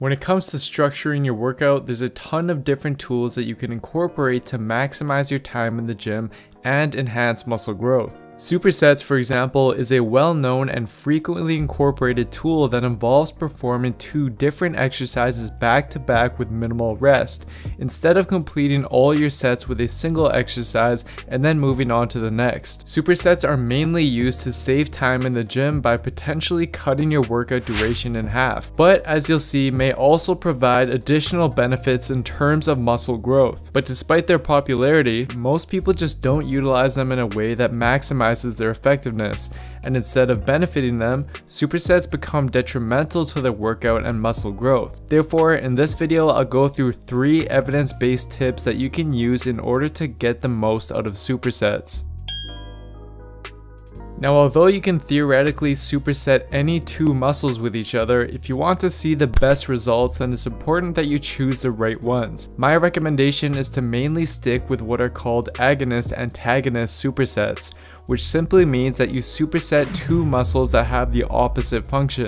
When it comes to structuring your workout, there's a ton of different tools that you can incorporate to maximize your time in the gym and enhance muscle growth. Supersets, for example, is a well-known and frequently incorporated tool that involves performing 2 different exercises back-to-back with minimal rest, instead of completing all your sets with a single exercise and then moving on to the next. Supersets are mainly used to save time in the gym by potentially cutting your workout duration in half, but as you'll see, may also provide additional benefits in terms of muscle growth. But despite their popularity, most people just don't utilize them in a way that maximizes their effectiveness, and instead of benefiting them, supersets become detrimental to their workout and muscle growth. Therefore, in this video, I'll go through 3 evidence-based tips that you can use in order to get the most out of supersets. Now, although you can theoretically superset any 2 muscles with each other, if you want to see the best results, then it's important that you choose the right ones. My recommendation is to mainly stick with what are called agonist-antagonist supersets, which simply means that you superset 2 muscles that have the opposite function.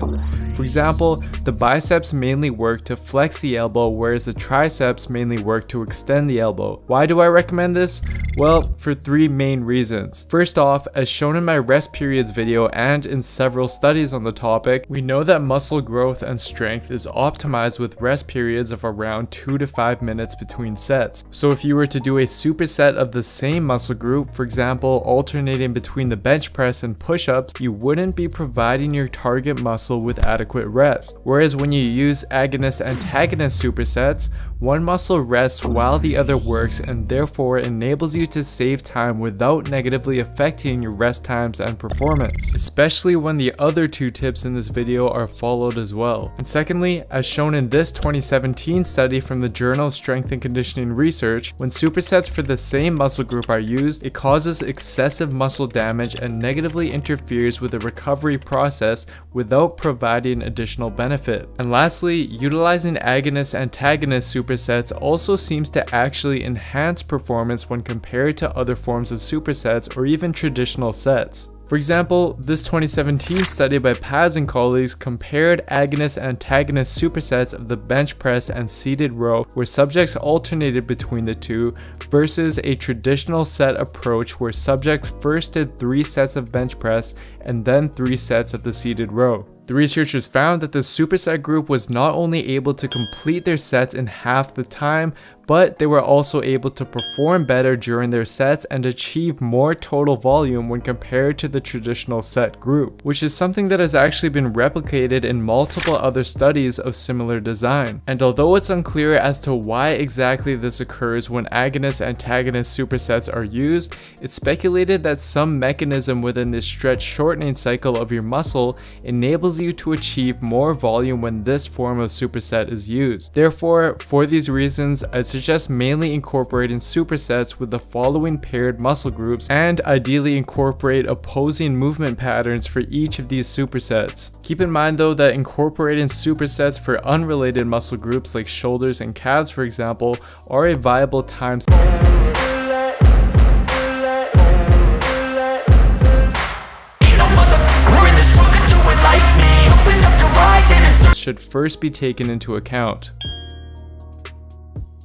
For example, the biceps mainly work to flex the elbow, whereas the triceps mainly work to extend the elbow. Why do I recommend this? Well, for 3 main reasons. First off, as shown in my rest periods video and in several studies on the topic, we know that muscle growth and strength is optimized with rest periods of around 2 to 5 minutes between sets. So if you were to do a superset of the same muscle group, for example, alternating between the bench press and push-ups, you wouldn't be providing your target muscle with adequate rest. Whereas when you use agonist-antagonist supersets, one muscle rests while the other works and therefore enables you to save time without negatively affecting your rest times and performance, especially when the other 2 tips in this video are followed as well. And secondly, as shown in this 2017 study from the Journal of Strength and Conditioning Research, when supersets for the same muscle group are used, it causes excessive muscle damage and negatively interferes with the recovery process without providing additional benefit. And lastly, utilizing agonist-antagonist supersets also seems to actually enhance performance when compared to other forms of supersets or even traditional sets. For example, this 2017 study by Paz and colleagues compared agonist-antagonist supersets of the bench press and seated row, where subjects alternated between the 2, versus a traditional set approach where subjects first did 3 sets of bench press and then 3 sets of the seated row. The researchers found that the superset group was not only able to complete their sets in half the time, but they were also able to perform better during their sets and achieve more total volume when compared to the traditional set group, which is something that has actually been replicated in multiple other studies of similar design. And although it's unclear as to why exactly this occurs when agonist-antagonist supersets are used, it's speculated that some mechanism within this stretch shortening cycle of your muscle enables you to achieve more volume when this form of superset is used. Therefore, for these reasons, I'd suggest mainly incorporating supersets with the following paired muscle groups, and ideally incorporate opposing movement patterns for each of these supersets. Keep in mind though that incorporating supersets for unrelated muscle groups like shoulders and calves, for example, are a viable time should first be taken into account.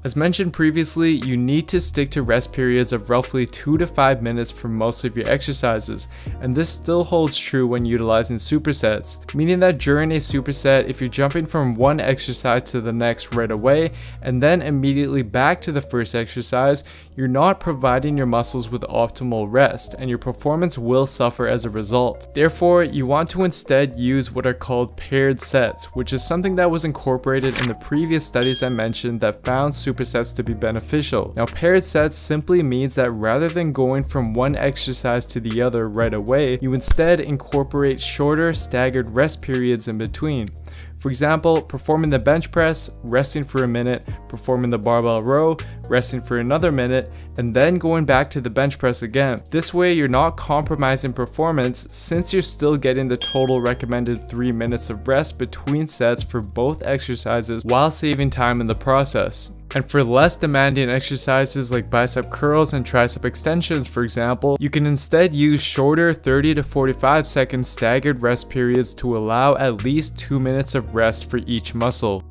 As mentioned previously, you need to stick to rest periods of roughly 2 to 5 minutes for most of your exercises, and this still holds true when utilizing supersets, meaning that during a superset, if you're jumping from one exercise to the next right away and then immediately back to the first exercise, you're not providing your muscles with optimal rest, and your performance will suffer as a result. Therefore, you want to instead use what are called paired sets, which is something that was incorporated in the previous studies I mentioned that found supersets to be beneficial. Now, paired sets simply means that rather than going from one exercise to the other right away, you instead incorporate shorter, staggered rest periods in between. For example, performing the bench press, resting for a minute, performing the barbell row, resting for another minute, and then going back to the bench press again. This way, you're not compromising performance since you're still getting the total recommended 3 minutes of rest between sets for both exercises while saving time in the process. And for less demanding exercises like bicep curls and tricep extensions, for example, you can instead use shorter 30 to 45 second staggered rest periods to allow at least 2 minutes of rest for each muscle.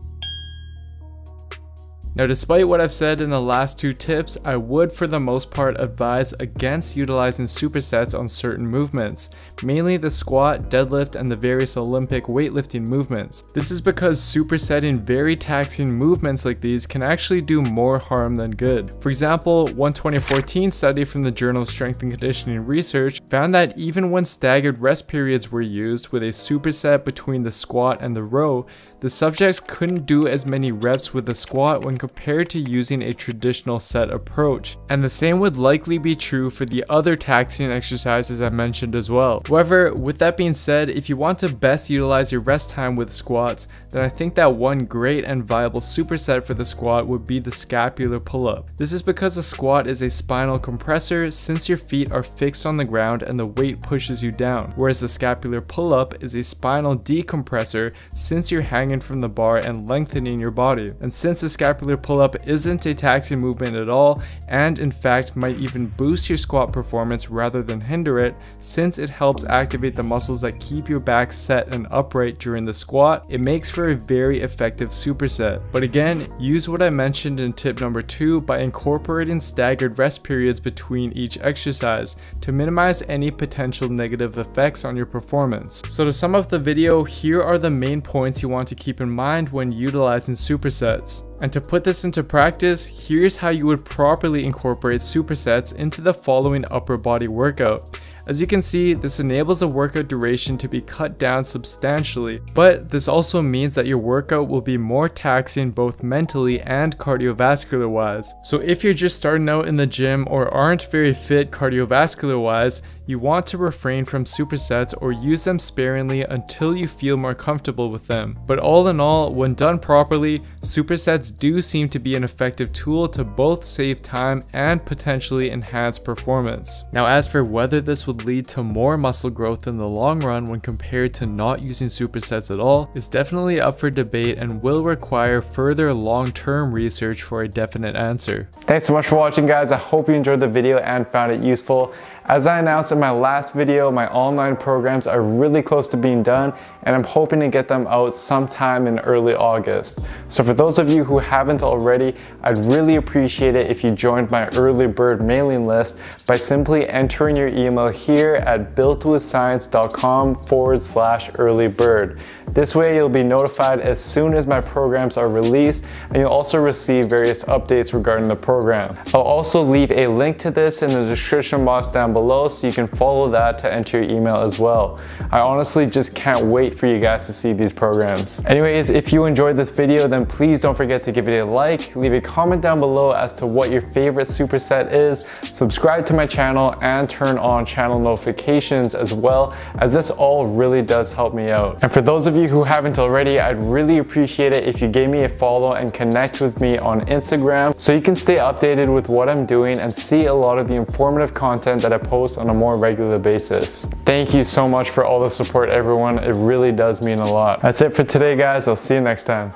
Now, despite what I've said in the last two tips, I would for the most part advise against utilizing supersets on certain movements, mainly the squat, deadlift, and the various Olympic weightlifting movements. This is because supersetting very taxing movements like these can actually do more harm than good. For example, one 2014 study from the Journal of Strength and Conditioning Research found that even when staggered rest periods were used with a superset between the squat and the row, the subjects couldn't do as many reps with the squat when compared to using a traditional set approach. And the same would likely be true for the other taxing exercises I mentioned as well. However, with that being said, if you want to best utilize your rest time with squats, then I think that one great and viable superset for the squat would be the scapular pull-up. This is because the squat is a spinal compressor since your feet are fixed on the ground and the weight pushes you down, whereas the scapular pull-up is a spinal decompressor since you're hanging from the bar and lengthening your body. And since the scapular pull-up isn't a taxing movement at all, and in fact might even boost your squat performance rather than hinder it, since it helps activate the muscles that keep your back set and upright during the squat, it makes for a very effective superset. But again, use what I mentioned in tip number 2 by incorporating staggered rest periods between each exercise to minimize any potential negative effects on your performance. So to sum up the video, here are the main points you want to keep in mind when utilizing supersets. And to put this into practice, here's how you would properly incorporate supersets into the following upper body workout. As you can see, this enables the workout duration to be cut down substantially, but this also means that your workout will be more taxing both mentally and cardiovascular wise. So if you're just starting out in the gym or aren't very fit cardiovascular wise, you want to refrain from supersets or use them sparingly until you feel more comfortable with them. But all in all, when done properly, supersets do seem to be an effective tool to both save time and potentially enhance performance. Now, as for whether this would lead to more muscle growth in the long run when compared to not using supersets at all, is definitely up for debate and will require further long-term research for a definite answer. Thanks so much for watching, guys. I hope you enjoyed the video and found it useful. As I announced in my last video, my online programs are really close to being done, and I'm hoping to get them out sometime in early August. So for those of you who haven't already, I'd really appreciate it if you joined my early bird mailing list by simply entering your email here at builtwithscience.com/earlybird. This way you'll be notified as soon as my programs are released, and you'll also receive various updates regarding the program. I'll also leave a link to this in the description box down below so you can follow that to enter your email as well. I honestly just can't wait for you guys to see these programs. Anyways, if you enjoyed this video, then please don't forget to give it a like, leave a comment down below as to what your favorite superset is, subscribe to my channel, and turn on channel notifications as well, as this all really does help me out. And for those of you who haven't already, I'd really appreciate it if you gave me a follow and connect with me on Instagram so you can stay updated with what I'm doing and see a lot of the informative content that I post on a more regular basis. Thank you so much for all the support, everyone. It really does mean a lot. That's it for today, guys. I'll see you next time.